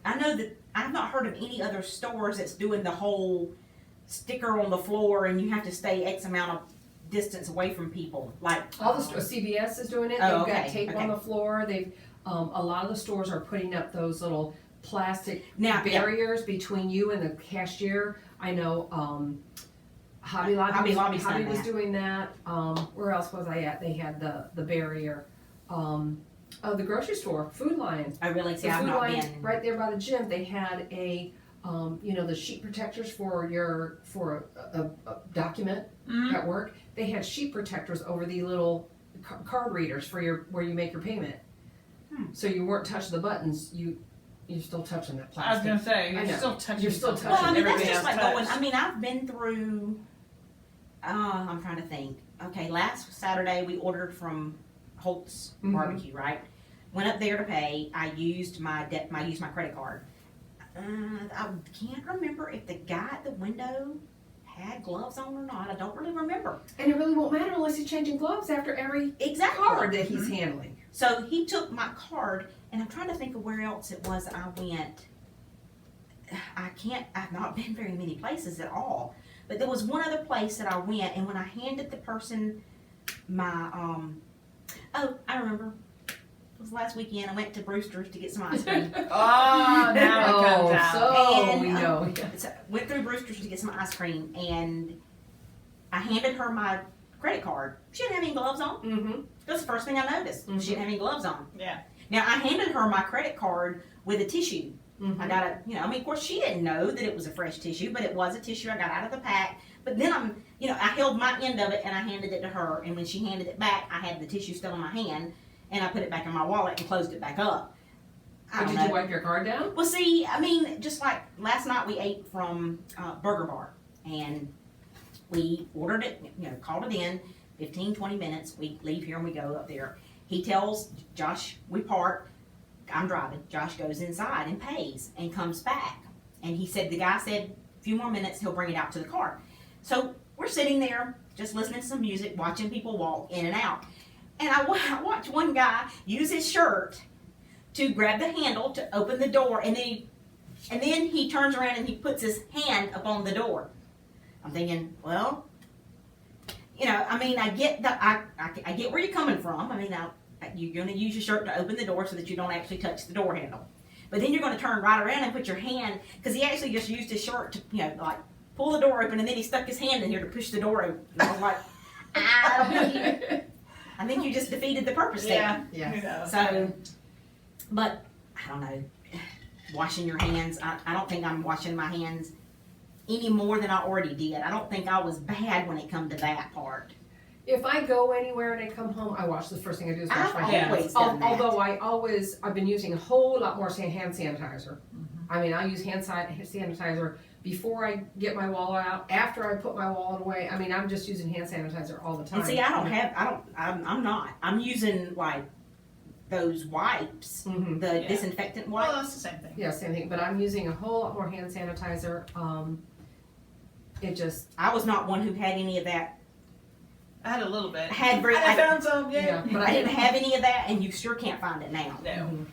I know that I've not heard of any other stores that's doing the whole sticker on the floor and you have to stay X amount of distance away from people. Like All the stores, CVS is doing it. Oh, They've got okay, tape okay. on the floor. They've a lot of the stores are putting up those little plastic now, yeah, barriers between you and the cashier. I know Hobby Lobby. Hobby Lobby's Hobby done was that. doing that. Where else was I at? They had the barrier. The grocery store, Food Lion. I really see. The I've Food not Lion been. right there by the gym. They had the sheet protectors for a document Mm-hmm. at work. They had sheet protectors over the little card readers for where you make your payment. So you weren't touching the buttons. You're still touching that I was plastic. gonna say I you're know. still touching. You're still something Well, I mean, that's everybody just else like going. touched. I mean, I've been through. I'm trying to think. Okay, last Saturday we ordered from Holt's Mhm. Barbecue, right? Went up there to pay. I used my credit card. I can't remember if the guy at the window had gloves on or not. I don't really remember And it really won't matter unless he's changing gloves after every exactly. card that he's handling. So he took my card, and I'm trying to think of where else it was I went. I've not been very many places at all. But there was one other place that I went, and when I handed the person my, oh, I remember. It was last weekend. I went to Brewster's to get some ice cream. Oh, now it comes out. so And, we know. So went through Brewster's to get some ice cream, and I handed her my credit card. She didn't have any gloves on. Mm-hmm. That's the first thing I noticed. She didn't have any gloves on. Yeah. Now, I handed her my credit card with a tissue. Mm-hmm. I got of course she didn't know that it was a fresh tissue, but it was a tissue I got out of the pack. But then I held my end of it and I handed it to her. And when she handed it back, I had the tissue still in my hand and I put it back in my wallet and closed it back up. But did you wipe your card down? Well, see, just like last night we ate from Burger Bar and we ordered it, called it in, 15, 20 minutes. We leave here and we go up there. He tells Josh, we park. I'm driving. Josh goes inside and pays and comes back. And he said, the guy said, a few more minutes, he'll bring it out to the car. So we're sitting there just listening to some music, watching people walk in and out. And I watch one guy use his shirt to grab the handle to open the door. And then he turns around and he puts his hand up on the door. I'm thinking, well, I get I get where you're coming from. You're going to use your shirt to open the door so that you don't actually touch the door handle. But then you're going to turn right around and put your hand, because he actually just used his shirt to, pull the door open, and then he stuck his hand in here to push the door open. And I was like, I think you just defeated the purpose there. Yeah. Who knows? So, but I don't know. Washing your hands, I don't think I'm washing my hands any more than I already did. I don't think I was bad when it come to that part. If I go anywhere and I come home, I wash. The first thing I do is wash my I've hands. always done that. Although I've been using a whole lot more hand sanitizer. I use hand sanitizer before I get my wallet out, after I put my wallet away. I'm just using hand sanitizer all the time. And see, I'm not. I'm using those wipes, the disinfectant wipes. Well, that's the same thing. Yeah, same thing. But I'm using a whole lot more hand sanitizer. I was not one who had any of that. I had a little bit. I found some, yeah. but I didn't have any of that, and you sure can't find it now. No.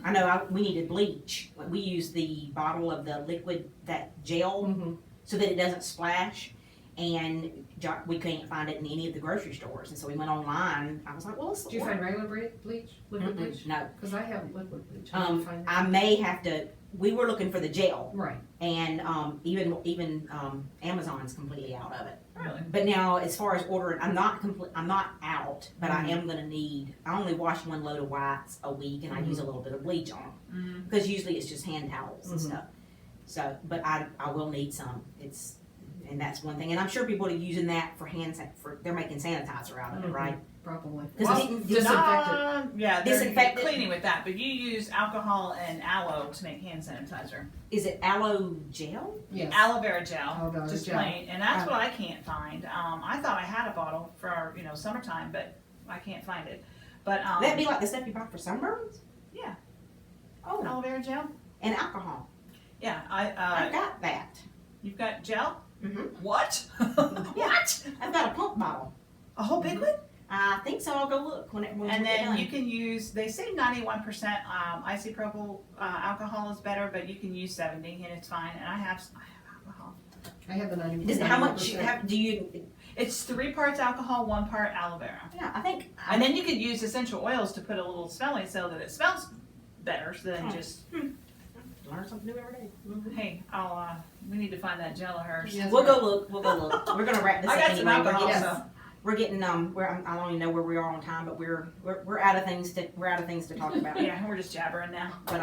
I know we needed bleach. We used the bottle of the liquid, that gel, so that it doesn't splash. And we couldn't find it in any of the grocery stores. And so we went online. I was like, well, let's Did you find regular bleach? Liquid bleach? No. Because I have liquid bleach. How did you find that? I may have to, we were looking for the gel. Right. And even Amazon's completely out of it. Really? But now, as far as ordering, I'm not out, but I am going to need, I only wash one load of whites a week, and I use a little bit of bleach on them. Because usually it's just hand towels and stuff. So, but I will need some. And that's one thing. And I'm sure people are using that they're making sanitizer out of it, right? Probably. Disinfectant. Cleaning with that, but you use alcohol and aloe to make hand sanitizer. Is it aloe gel? Yes. Aloe vera gel, Aloe vera just gel. plain, and that's what I can't find. I thought I had a bottle for summertime, but I can't find it. But That'd be like the stuff you buy for sunburns? Yeah. Oh, Aloe vera gel. and alcohol. Yeah, I got that. You've got gel. Mm-hmm. What? What? I've got a pump bottle. A whole big one? I think so. I'll go look when And we get then done. you can use, they say 91% isopropyl alcohol is better, but you can use 70 and it's fine. And I have alcohol. I have the 90%. How much do you? It's 3 parts alcohol, 1 part aloe vera. Yeah, I think. And then you could use essential oils to put a little smelling so that it smells better than just, Learn something new every day. hey, we need to find that gel of hers. Yes. We'll go look. We're gonna wrap this I up got anyway. some alcohol, Yes. so. We're getting I don't even know where we are on time, but we're out of things to talk about. Yeah, we're just jabbering now. But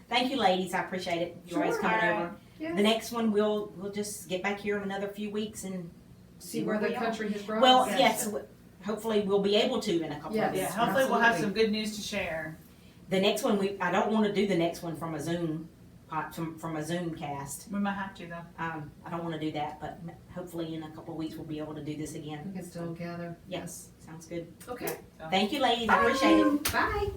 thank you, ladies. I appreciate it. You always Sure. coming All right. over. Yes. The next one we'll just get back here in another few weeks and See where the we are. country has brought Well, us. yes. Hopefully we'll be able to in a couple Yes. of Yeah, weeks. hopefully we'll have Absolutely. some good news to share. The next one I don't want to do the next one from a Zoom from a Zoom cast. We might have to though. I don't want to do that, but hopefully in a couple of weeks we'll be able to do this again. We can still gather. Yes, sounds good. Okay. Thank you, ladies. I appreciate it. Bye.